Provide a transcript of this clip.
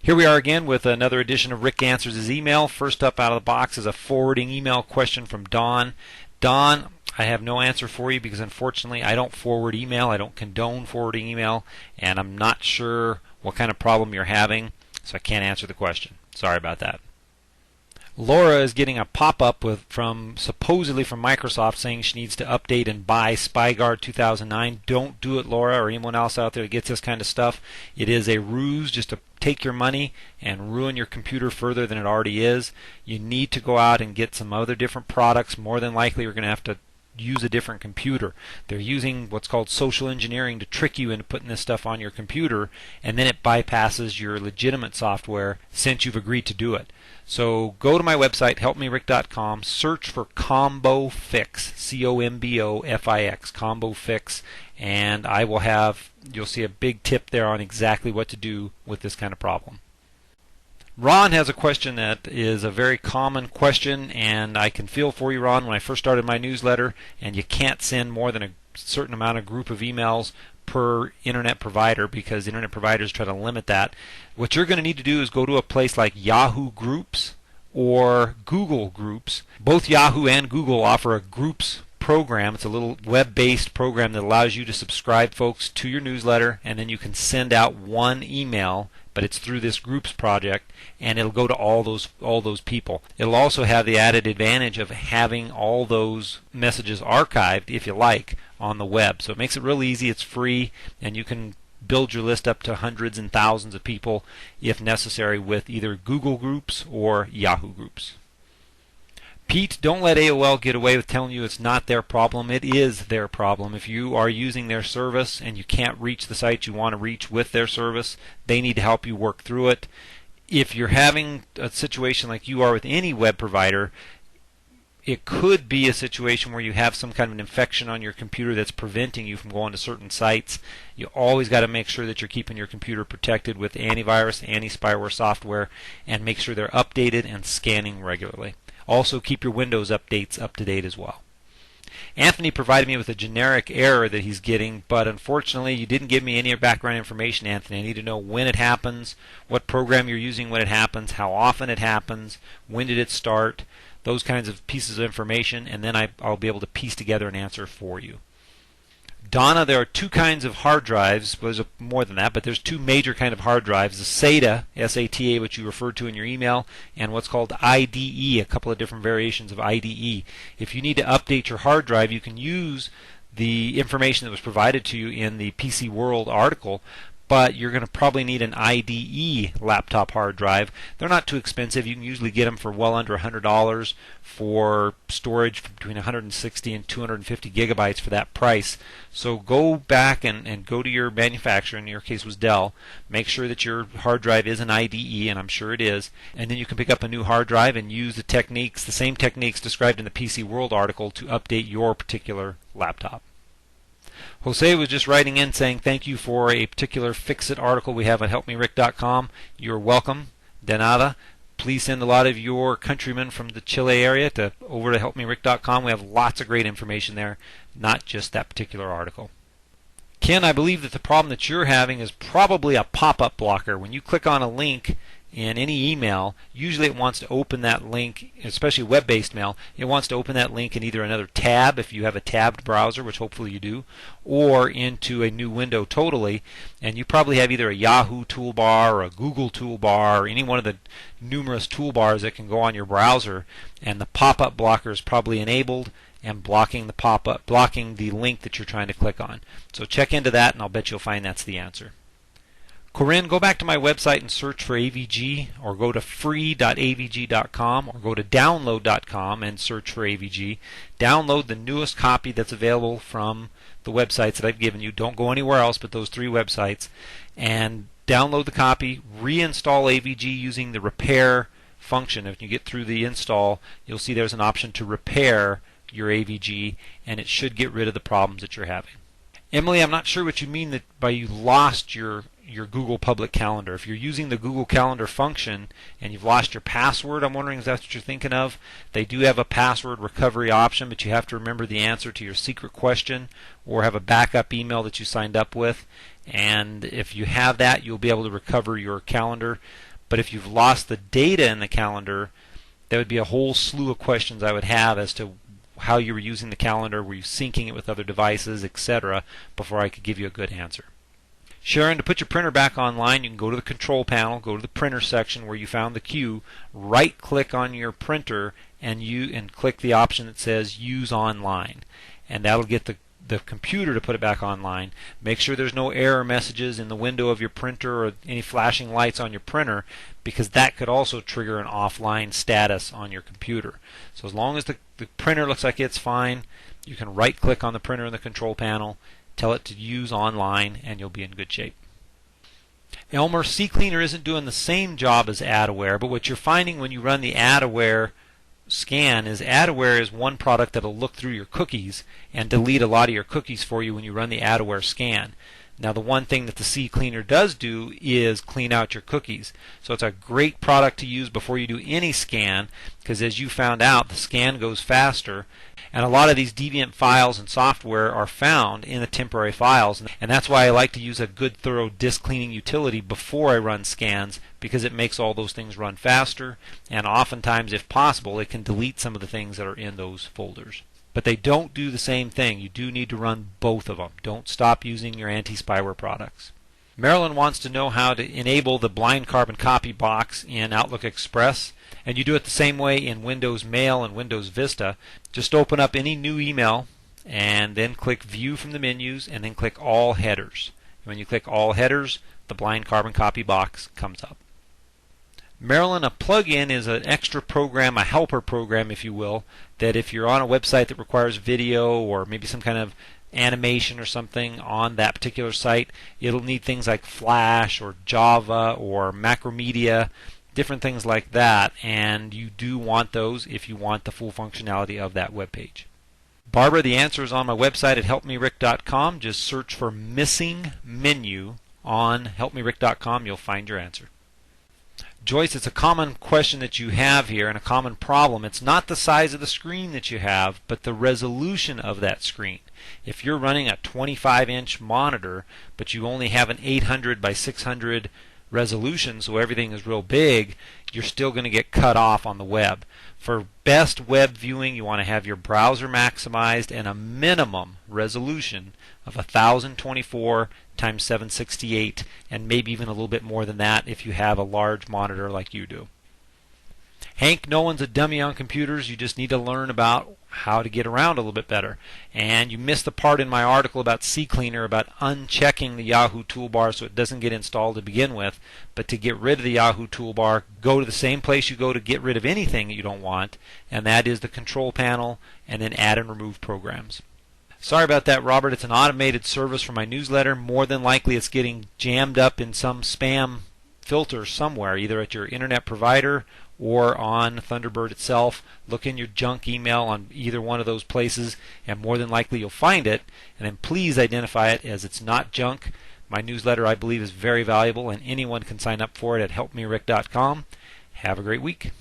Here we are again with another edition of Rick Answers His Email. First up out of the box is a forwarding email question from Don. Don, I have no answer for you because unfortunately I don't forward email. I don't condone forwarding email, and I'm not sure what kind of problem you're having, so I can't answer the question. Sorry about that. Laura is getting a pop-up supposedly from Microsoft saying she needs to update and buy SpyGuard 2009. Don't do it, Laura, or anyone else out there that gets this kind of stuff. It is a ruse just to take your money and ruin your computer further than it already is. You need to go out and get some other different products. More than likely you're going to have to use a different computer. They're using what's called social engineering to trick you into putting this stuff on your computer, and then it bypasses your legitimate software since you've agreed to do it. So go to my website, helpmerick.com, search for Combo Fix, C-O-M-B-O-F-I-X, Combo Fix, and you'll see a big tip there on exactly what to do with this kind of problem. Ron has a question that is a very common question, and I can feel for you, Ron, when I first started my newsletter, and you can't send more than a certain amount of group of emails per internet provider because internet providers try to limit that. What you're going to need to do is go to a place like Yahoo Groups or Google Groups. Both Yahoo and Google offer a groups program. It's a little web-based program that allows you to subscribe folks to your newsletter, and then you can send out one email, but it's through this groups project, and it'll go to all those people. It'll also have the added advantage of having all those messages archived, if you like, on the web. So it makes it real easy. It's free, and you can build your list up to hundreds and thousands of people if necessary with either Google Groups or Yahoo Groups. Pete, don't let AOL get away with telling you it's not their problem. It is their problem. If you are using their service and you can't reach the sites you want to reach with their service, they need to help you work through it. If you're having a situation like you are with any web provider, it could be a situation where you have some kind of an infection on your computer that's preventing you from going to certain sites. You always got to make sure that you're keeping your computer protected with antivirus, anti-spyware software, and make sure they're updated and scanning regularly. Also, keep your Windows updates up to date as well. Anthony provided me with a generic error that he's getting, but unfortunately you didn't give me any background information, Anthony. I need to know when it happens, what program you're using when it happens, how often it happens, when did it start, those kinds of pieces of information, and then I'll be able to piece together an answer for you. Donna, there are two kinds of hard drives. Well, there's more than that, but there's two major kind of hard drives. The SATA, S-A-T-A, which you referred to in your email, and what's called IDE, a couple of different variations of IDE. If you need to update your hard drive, you can use the information that was provided to you in the PC World article, but you're going to probably need an IDE laptop hard drive. They're not too expensive. You can usually get them for well under $100 for storage between 160 and 250 gigabytes for that price. So go back and go to your manufacturer, in your case was Dell, make sure that your hard drive is an IDE, and I'm sure it is, and then you can pick up a new hard drive and use the same techniques described in the PC World article to update your particular laptop. Jose was just writing in saying thank you for a particular Fix-It article we have at helpmerick.com. You're welcome. Denada, please send a lot of your countrymen from the Chile area over to helpmerick.com. We have lots of great information there, not just that particular article. Ken, I believe that the problem that you're having is probably a pop-up blocker. When you click on a link in any email, usually it wants to open that link, especially web-based mail, it wants to open that link in either another tab, if you have a tabbed browser, which hopefully you do, or into a new window totally, and you probably have either a Yahoo Toolbar or a Google Toolbar or any one of the numerous toolbars that can go on your browser, and the pop-up blocker is probably enabled and blocking the pop-up, blocking the link that you're trying to click on. So check into that, and I'll bet you'll find that's the answer. Corinne, go back to my website and search for AVG, or go to free.avg.com, or go to download.com and search for AVG. Download the newest copy that's available from the websites that I've given you. Don't go anywhere else but those three websites. And download the copy, reinstall AVG using the repair function. If you get through the install, you'll see there's an option to repair your AVG, and it should get rid of the problems that you're having. Emily, I'm not sure what you mean that by you lost your your Google public calendar. If you're using the Google Calendar function and you've lost your password, I'm wondering if that's what you're thinking of. They do have a password recovery option, but you have to remember the answer to your secret question or have a backup email that you signed up with. And if you have that, you'll be able to recover your calendar. But if you've lost the data in the calendar, there would be a whole slew of questions I would have as to how you were using the calendar, were you syncing it with other devices, etc., before I could give you a good answer. Sharon, to put your printer back online, you can go to the control panel, go to the printer section where you found the Q, right-click on your printer, and click the option that says Use Online. And that'll get the computer to put it back online. Make sure there's no error messages in the window of your printer or any flashing lights on your printer, because that could also trigger an offline status on your computer. So as long as the printer looks like it's fine, you can right-click on the printer in the control panel, tell it to use online, and you'll be in good shape. Elmer, CCleaner isn't doing the same job as AdAware, but what you're finding when you run the AdAware scan is AdAware is one product that'll look through your cookies and delete a lot of your cookies for you when you run the AdAware scan. Now the one thing that the CCleaner does do is clean out your cookies. So it's a great product to use before you do any scan, because as you found out, the scan goes faster, and a lot of these deviant files and software are found in the temporary files, and that's why I like to use a good thorough disk cleaning utility before I run scans, because it makes all those things run faster, and oftentimes, if possible, it can delete some of the things that are in those folders. But they don't do the same thing. You do need to run both of them. Don't stop using your anti-spyware products. Marilyn wants to know how to enable the blind carbon copy box in Outlook Express, and you do it the same way in Windows Mail and Windows Vista. Just open up any new email and then click View from the menus and then click All Headers. When you click All Headers, the blind carbon copy box comes up. Marilyn, a plugin is an extra program, a helper program, if you will, that if you're on a website that requires video or maybe some kind of animation or something on that particular site, it'll need things like Flash or Java or Macromedia, different things like that, and you do want those if you want the full functionality of that web page. Barbara, the answer is on my website at helpmerick.com. Just search for missing menu on helpmerick.com. You'll find your answer. Joyce, it's a common question that you have here and a common problem. It's not the size of the screen that you have, but the resolution of that screen. If you're running a 25-inch monitor, but you only have an 800 by 600 resolution, so everything is real big, you're still going to get cut off on the web. For best web viewing, you want to have your browser maximized and a minimum resolution of 1024 times 768, and maybe even a little bit more than that if you have a large monitor like you do. Hank, no one's a dummy on computers. You just need to learn about how to get around a little bit better. And you missed the part in my article about CCleaner about unchecking the Yahoo Toolbar so it doesn't get installed to begin with. But to get rid of the Yahoo Toolbar, go to the same place you go to get rid of anything that you don't want, and that is the control panel, and then add and remove programs. Sorry about that, Robert. It's an automated service for my newsletter. More than likely it's getting jammed up in some spam filter somewhere, either at your internet provider or on Thunderbird itself. Look in your junk email on either one of those places, and more than likely you'll find it. And then please identify it as it's not junk. My newsletter, I believe, is very valuable, and anyone can sign up for it at helpmerick.com. Have a great week.